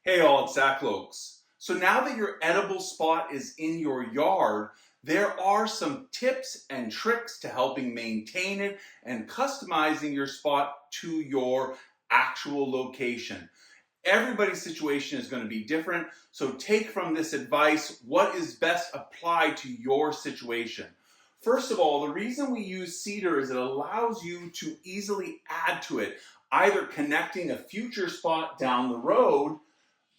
Hey all, it's Zach Loeks. So now that your edible spot is in your yard, there are some tips and tricks to helping maintain it and customizing your spot to your actual location. Everybody's situation is going to be different, so take from this advice what is best applied to your situation. First of all, the reason we use cedar is it allows you to easily add to it, either connecting a future spot down the road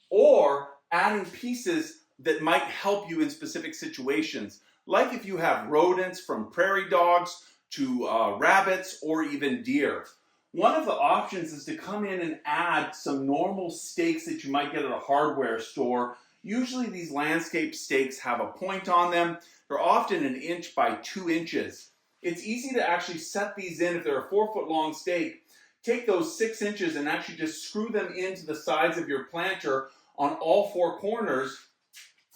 or adding pieces that might help you in specific situations. Like if you have rodents, from prairie dogs to rabbits or even deer. One of the options is to come in and add some normal stakes that you might get at a hardware store. Usually these landscape stakes have a point on them. They're often 1 inch by 2 inches. It's easy to actually set these in. If they're a 4-foot long stake, take those 6 inches and actually just screw them into the sides of your planter on all 4 corners,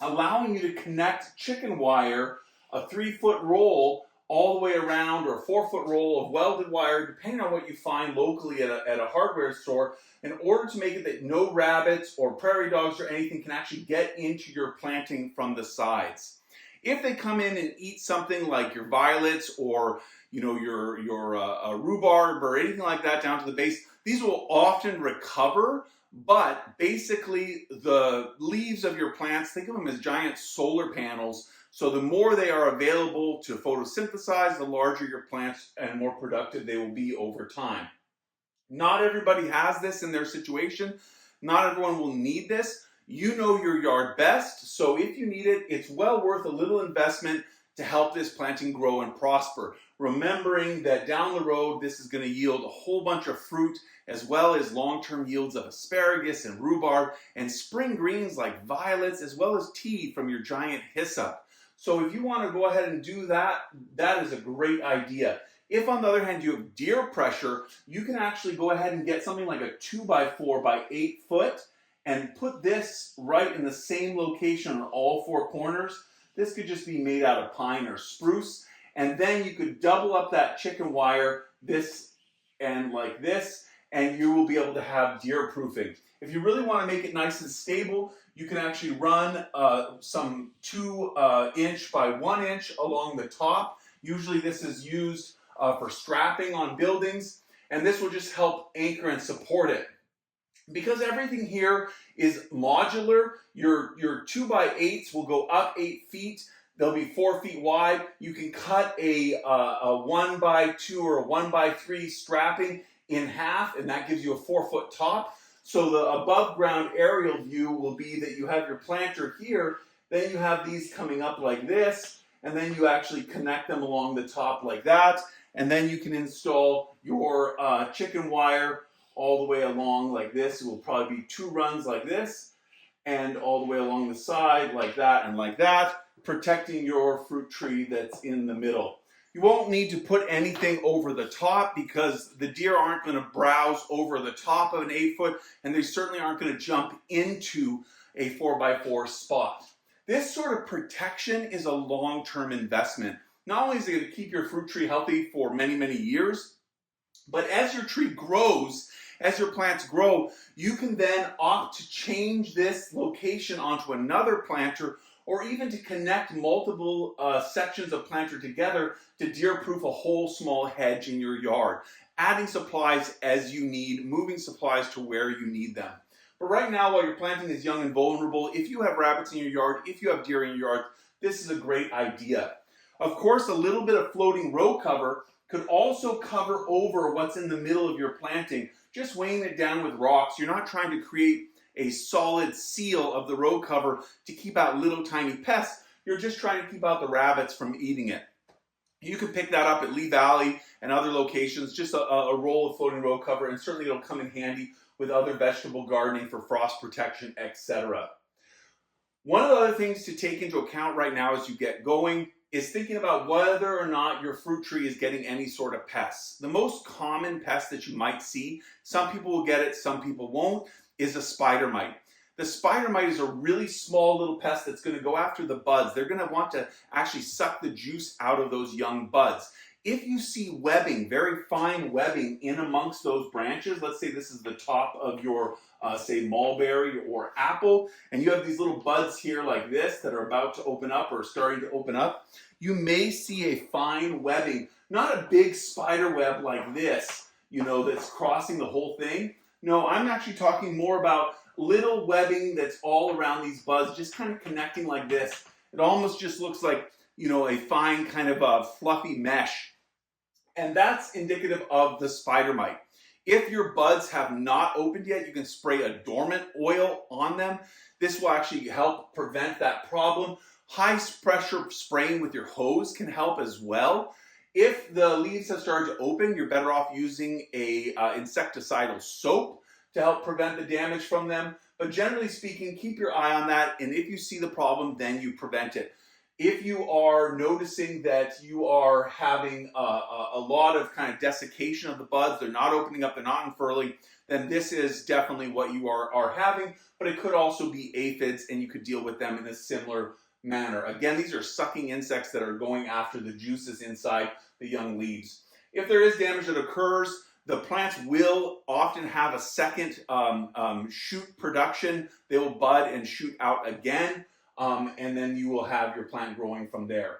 allowing you to connect chicken wire, a 3-foot roll all the way around, or a 4-foot roll of welded wire, depending on what you find locally at a hardware store, in order to make it that no rabbits or prairie dogs or anything can actually get into your planting from the sides. If they come in and eat something like your violets or your rhubarb or anything like that down to the base, these will often recover. But basically, the leaves of your plants, think of them as giant solar panels. So the more they are available to photosynthesize, the larger your plants and more productive they will be over time. Not everybody has this in their situation. Not everyone will need this. You know your yard best, so if you need it, it's well worth a little investment to help this planting grow and prosper. Remembering that down the road, this is going to yield a whole bunch of fruit, as well as long-term yields of asparagus and rhubarb, and spring greens like violets, as well as tea from your giant hyssop. So if you want to go ahead and do that, that is a great idea. If, on the other hand, you have deer pressure, you can actually go ahead and get something like a 2x4 by 8 foot and put this right in the same location on all 4 corners. This could just be made out of pine or spruce. And then you could double up that chicken wire this end like this, and you will be able to have deer proofing. If you really want to make it nice and stable, you can actually run some 2 inch by 1 inch along the top. Usually this is used for strapping on buildings, and this will just help anchor and support it. Because everything here is modular, your 2x8s will go up 8 feet. They'll be 4 feet wide. You can cut a 1x2 or a 1x3 strapping in half, and that gives you a 4-foot top. So the above ground aerial view will be that you have your planter here, then you have these coming up like this, and then you actually connect them along the top like that, and then you can install your chicken wire all the way along like this. It will probably be 2 runs like this, and all the way along the side like that and like that, protecting your fruit tree that's in the middle. You won't need to put anything over the top because the deer aren't going to browse over the top of an 8-foot, and they certainly aren't going to jump into a 4x4 spot. This sort of protection is a long-term investment. Not only is it going to keep your fruit tree healthy for many, many years, but as your tree grows, as your plants grow, you can then opt to change this location onto another planter, or even to connect multiple sections of planter together to deer-proof a whole small hedge in your yard. Adding supplies as you need, moving supplies to where you need them. But right now, while your planting is young and vulnerable, if you have rabbits in your yard, if you have deer in your yard, this is a great idea. Of course, a little bit of floating row cover could also cover over what's in the middle of your planting, just weighing it down with rocks. You're not trying to create a solid seal of the row cover to keep out little tiny pests. You're just trying to keep out the rabbits from eating it. You can pick that up at Lee Valley and other locations, just a roll of floating row cover, and certainly it'll come in handy with other vegetable gardening for frost protection, etc. One of the other things to take into account right now as you get going is thinking about whether or not your fruit tree is getting any sort of pests. The most common pest that you might see, some people will get it, some people won't, is a spider mite. The spider mite is a really small little pest that's going to go after the buds. They're going to want to actually suck the juice out of those young buds. If you see webbing, very fine webbing in amongst those branches, let's say this is the top of your, say, mulberry or apple, and you have these little buds here like this that are about to open up or starting to open up, you may see a fine webbing, not a big spider web like this, you know, that's crossing the whole thing. No, I'm actually talking more about little webbing that's all around these buds, just kind of connecting like this. It almost just looks like, you know, a fine kind of a fluffy mesh. And that's indicative of the spider mite. If your buds have not opened yet, you can spray a dormant oil on them. This will actually help prevent that problem. High pressure spraying with your hose can help as well. If the leaves have started to open, you're better off using a insecticidal soap to help prevent the damage from them. But generally speaking, keep your eye on that, and if you see the problem, then you prevent it. If you are noticing that you are having a lot of kind of desiccation of the buds, they're not opening up, they're not unfurling, then this is definitely what you are having, but it could also be aphids, and you could deal with them in a similar manner. Again, these are sucking insects that are going after the juices inside the young leaves. If there is damage that occurs, the plants will often have a second shoot production. They will bud and shoot out again. And then you will have your plant growing from there.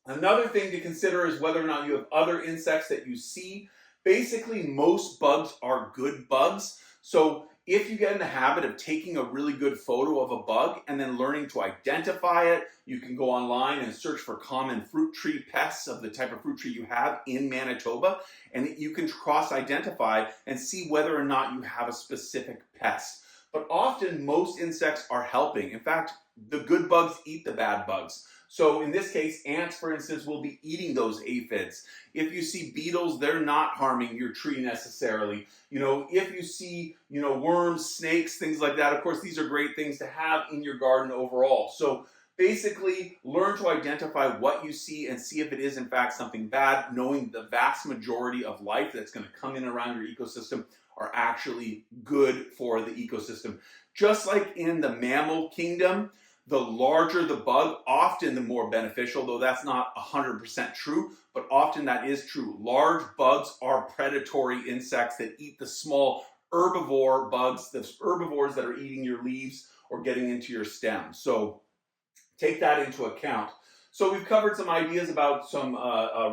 Another thing to consider is whether or not you have other insects that you see. Basically, most bugs are good bugs. So if you get in the habit of taking a really good photo of a bug and then learning to identify it, you can go online and search for common fruit tree pests of the type of fruit tree you have in Manitoba, and you can cross-identify and see whether or not you have a specific pest. But often, most insects are helping. In fact, the good bugs eat the bad bugs. So in this case, ants, for instance, will be eating those aphids. If you see beetles, they're not harming your tree necessarily. You know, if you see, you know, worms, snakes, things like that, of course, these are great things to have in your garden overall. So basically, learn to identify what you see and see if it is in fact something bad, knowing the vast majority of life that's going to come in around your ecosystem are actually good for the ecosystem. Just like in the mammal kingdom, the larger the bug, often the more beneficial, though that's not 100% true, but often that is true. Large bugs are predatory insects that eat the small herbivore bugs, the herbivores that are eating your leaves or getting into your stem. So take that into account. So we've covered some ideas about some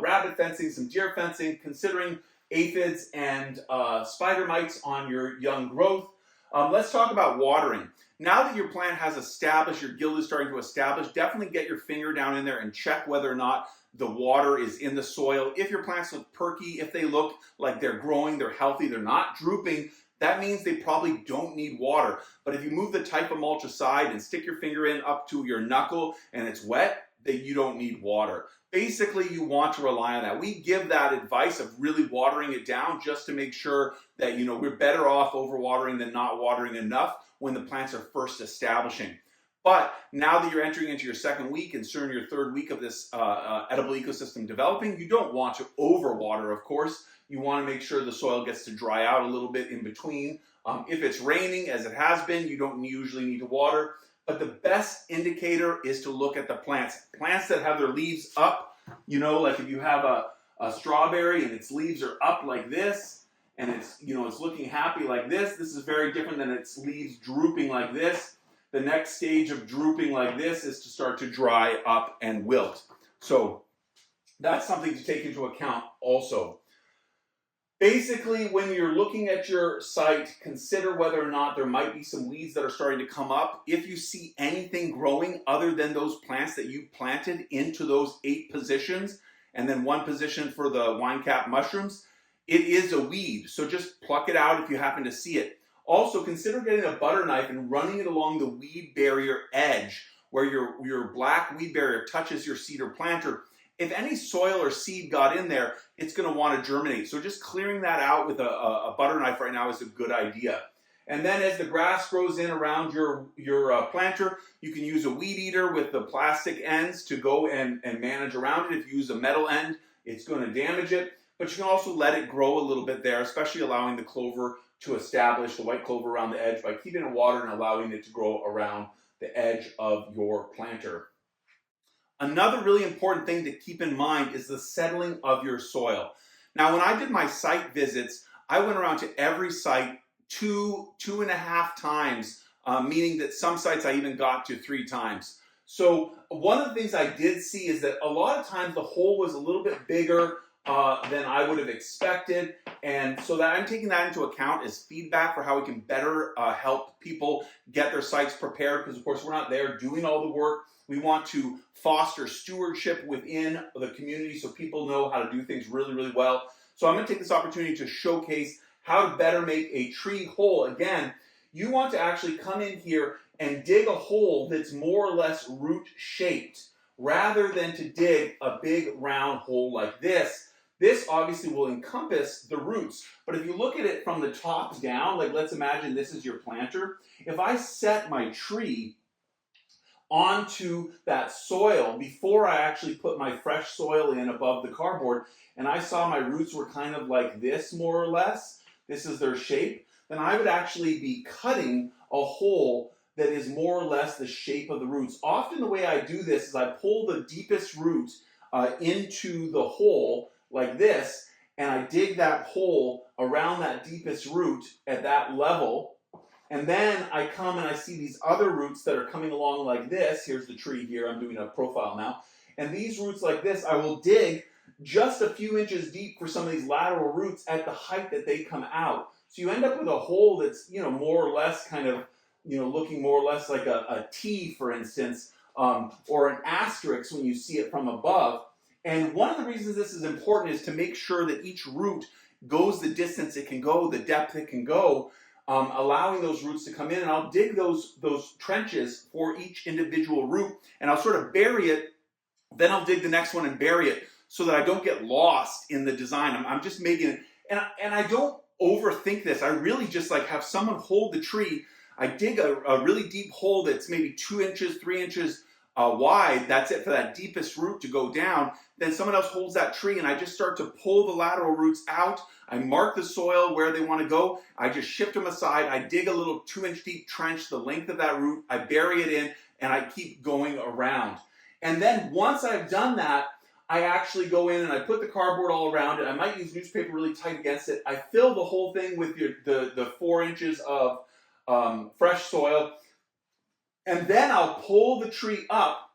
rabbit fencing, some deer fencing, considering aphids and spider mites on your young growth. Let's talk about watering. Now that your plant has established, your gill is starting to establish, definitely get your finger down in there and check whether or not the water is in the soil. If your plants look perky, if they look like they're growing, they're healthy, they're not drooping, that means they probably don't need water. But if you move the type of mulch aside and stick your finger in up to your knuckle and it's wet, then you don't need water. Basically, you want to rely on that. We give that advice of really watering it down just to make sure that, you know, we're better off overwatering than not watering enough when the plants are first establishing. But now that you're entering into your second week and soon your third week of this edible ecosystem developing, you don't want to overwater, of course. You want to make sure the soil gets to dry out a little bit in between. If it's raining, as it has been, you don't usually need to water. But the best indicator is to look at the plants. Plants that have their leaves up, you know, like if you have a strawberry and its leaves are up like this, and it's, you know, it's looking happy like this is very different than its leaves drooping like this. The next stage of drooping like this is to start to dry up and wilt. So that's something to take into account also. Basically, when you're looking at your site, consider whether or not there might be some weeds that are starting to come up. If you see anything growing other than those plants that you planted into those 8 positions, and then 1 position for the wine cap mushrooms, it is a weed. So just pluck it out if you happen to see it. Also, consider getting a butter knife and running it along the weed barrier edge where your black weed barrier touches your seed or planter. If any soil or seed got in there, it's going to want to germinate. So just clearing that out with a butter knife right now is a good idea. And then as the grass grows in around your planter, you can use a weed eater with the plastic ends to go and manage around it. If you use a metal end, it's going to damage it. But you can also let it grow a little bit there, especially allowing the clover to establish, the white clover around the edge, by keeping it in water and allowing it to grow around the edge of your planter. Another really important thing to keep in mind is the settling of your soil. Now, when I did my site visits, I went around to every site two and a half times, meaning that some sites I even got to 3 times. So one of the things I did see is that a lot of times the hole was a little bit bigger than I would have expected, and so that I'm taking that into account as feedback for how we can better help people get their sites prepared, because of course we're not there doing all the work. We want to foster stewardship within the community so people know how to do things really, really well. So I'm going to take this opportunity to showcase how to better make a tree hole. Again, you want to actually come in here and dig a hole that's more or less root shaped, rather than to dig a big round hole like this. This obviously will encompass the roots, but if you look at it from the top down, like let's imagine this is your planter. If I set my tree onto that soil before I actually put my fresh soil in above the cardboard, and I saw my roots were kind of like this more or less, this is their shape, then I would actually be cutting a hole that is more or less the shape of the roots. Often the way I do this is I pull the deepest root into the hole like this, and I dig that hole around that deepest root at that level, and then I come and I see these other roots that are coming along like this. Here's the tree here, I'm doing a profile now, and these roots like this, I will dig just a few inches deep for some of these lateral roots at the height that they come out. So you end up with a hole that's, more or less kind of, looking more or less like a T, for instance, or an asterisk when you see it from above. And one of the reasons this is important is to make sure that each root goes the distance it can go, the depth it can go, allowing those roots to come in. And I'll dig those trenches for each individual root, and I'll sort of bury it. Then I'll dig the next one and bury it so that I don't get lost in the design. I'm just making it, and I don't overthink this. I really just have someone hold the tree. I dig a really deep hole that's maybe 2 inches, 3 inches wide. That's it for that deepest root to go down. Then someone else holds that tree, and I just start to pull the lateral roots out. I mark the soil where they want to go. I just shift them aside. I dig a little 2-inch deep trench the length of that root. I bury it in, and I keep going around. And then once I've done that, I actually go in and I put the cardboard all around it. I might use newspaper really tight against it. I fill the whole thing with the 4 inches of fresh soil. And then I'll pull the tree up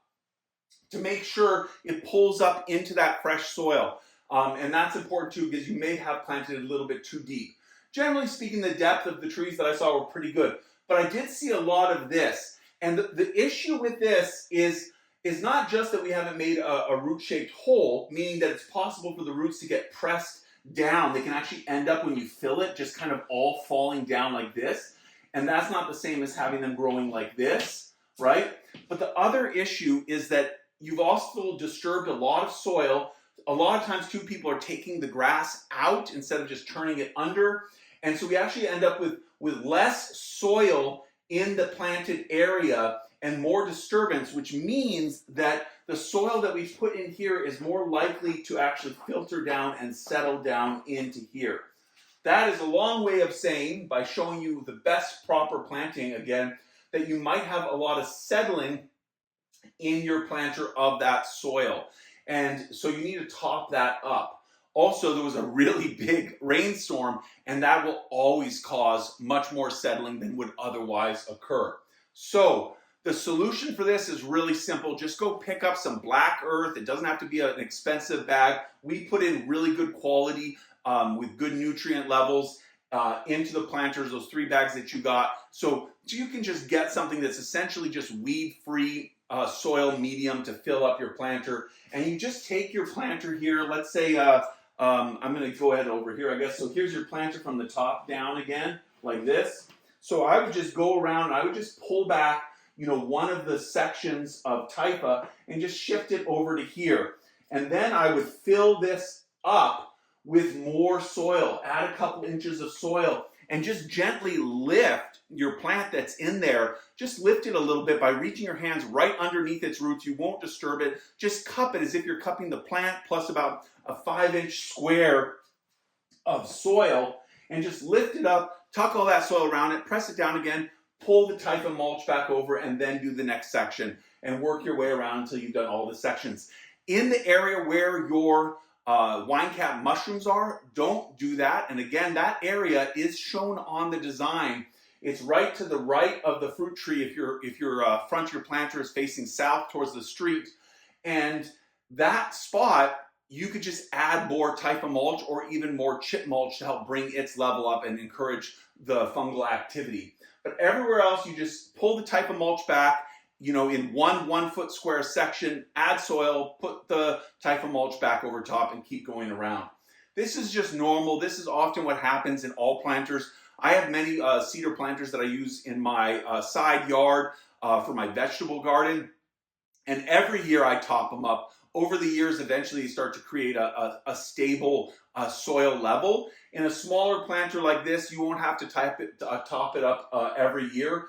to make sure it pulls up into that fresh soil. And that's important too, because you may have planted it a little bit too deep. Generally speaking, the depth of the trees that I saw were pretty good. But I did see a lot of this. And the issue with this is not just that we haven't made a root-shaped hole, meaning that it's possible for the roots to get pressed down. They can actually end up, when you fill it, just kind of all falling down like this. And that's not the same as having them growing like this, right? But the other issue is that you've also disturbed a lot of soil. A lot of times, too, people are taking the grass out instead of just turning it under. And so we actually end up with less soil in the planted area and more disturbance, which means that the soil that we've put in here is more likely to actually filter down and settle down into here. That is a long way of saying, by showing you the best proper planting again, that you might have a lot of settling in your planter of that soil. And so you need to top that up. Also, there was a really big rainstorm, and that will always cause much more settling than would otherwise occur. So the solution for this is really simple. Just go pick up some black earth. It doesn't have to be an expensive bag. We put in really good quality with good nutrient levels into the planters, those 3 bags that you got. So you can just get something that's essentially just weed-free soil medium to fill up your planter. And you just take your planter here. Let's say, I'm going to go ahead over here, I guess. So here's your planter from the top down again, like this. So I would just go around, I would just pull back, one of the sections of Typha and just shift it over to here. And then I would fill this up with more soil, add a couple inches of soil, and just gently lift your plant that's in there. Just lift it a little bit by reaching your hands right underneath its roots. You won't disturb it. Just cup it as if you're cupping the plant, plus about a 5-inch square of soil, and just lift it up, tuck all that soil around it, press it down again, pull the type of mulch back over, and then do the next section and work your way around until you've done all the sections. In the area where your wine cap mushrooms are, don't do that. And again, that area is shown on the design. It's right to the right of the fruit tree if your front of your planter is facing south towards the street. And that spot, you could just add more type of mulch or even more chip mulch to help bring its level up and encourage the fungal activity. But everywhere else, you just pull the type of mulch back, in 1 foot square section, add soil, put the type of mulch back over top, and keep going around. This is just normal. This is often what happens in all planters. I have many cedar planters that I use in my side yard for my vegetable garden, and every year I top them up. Over the years, eventually you start to create a stable soil level. In a smaller planter like this, you won't have to top it up every year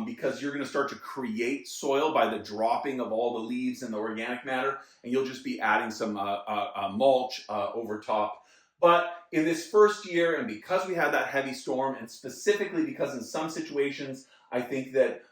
because you're going to start to create soil by the dropping of all the leaves and the organic matter, and you'll just be adding some mulch over top. But in this first year, and because we had that heavy storm, and specifically because in some situations, I think that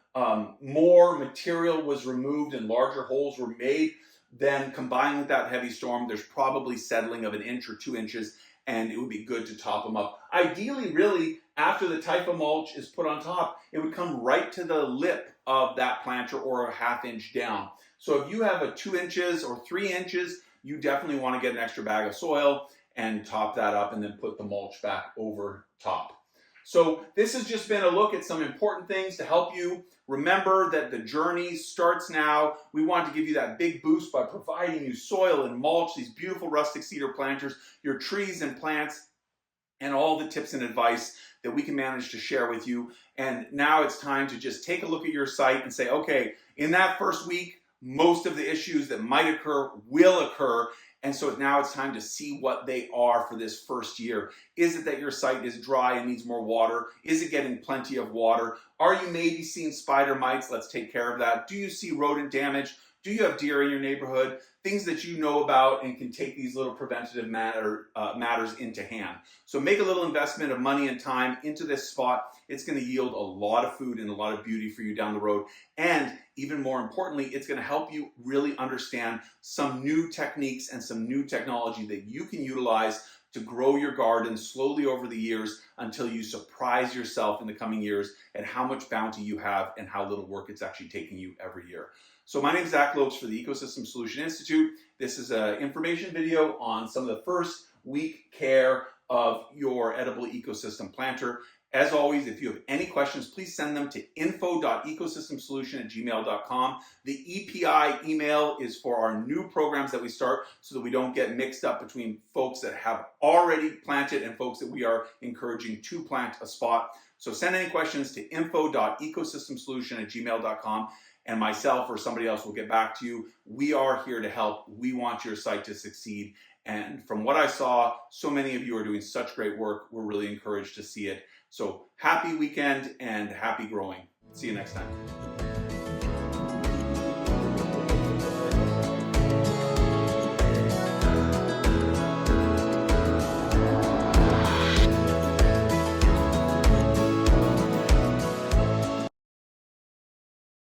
more material was removed and larger holes were made, then combined with that heavy storm, there's probably settling of 1 inch or 2 inches, and it would be good to top them up. Ideally, really, after the type of mulch is put on top, it would come right to the lip of that planter or a 1/2 inch down. So if you have a 2 inches or 3 inches, you definitely want to get an extra bag of soil and top that up and then put the mulch back over top. So this has just been a look at some important things to help you remember that the journey starts now. We want to give you that big boost by providing you soil and mulch, these beautiful rustic cedar planters, your trees and plants, and all the tips and advice that we can manage to share with you. And now it's time to just take a look at your site and say, okay, in that first week, most of the issues that might occur will occur. And so now it's time to see what they are for this first year. Is it that your site is dry and needs more water? Is it getting plenty of water? Are you maybe seeing spider mites? Let's take care of that. Do you see rodent damage? Do you have deer in your neighborhood? Things that you know about and can take these little preventative matters into hand. So make a little investment of money and time into this spot. It's going to yield a lot of food and a lot of beauty for you down the road. And even more importantly, it's going to help you really understand some new techniques and some new technology that you can utilize to grow your garden slowly over the years until you surprise yourself in the coming years at how much bounty you have and how little work it's actually taking you every year. So my name is Zach Loeks for the Ecosystem Solution Institute. This is an information video on some of the first week care of your edible ecosystem planter. As always, if you have any questions, please send them to info.ecosystemsolution@gmail.com. The EPI email is for our new programs that we start so that we don't get mixed up between folks that have already planted and folks that we are encouraging to plant a spot. So send any questions to info.ecosystemsolution@gmail.com. And myself or somebody else will get back to you. We are here to help. We want your site to succeed. And from what I saw, so many of you are doing such great work. We're really encouraged to see it. So happy weekend and happy growing. See you next time.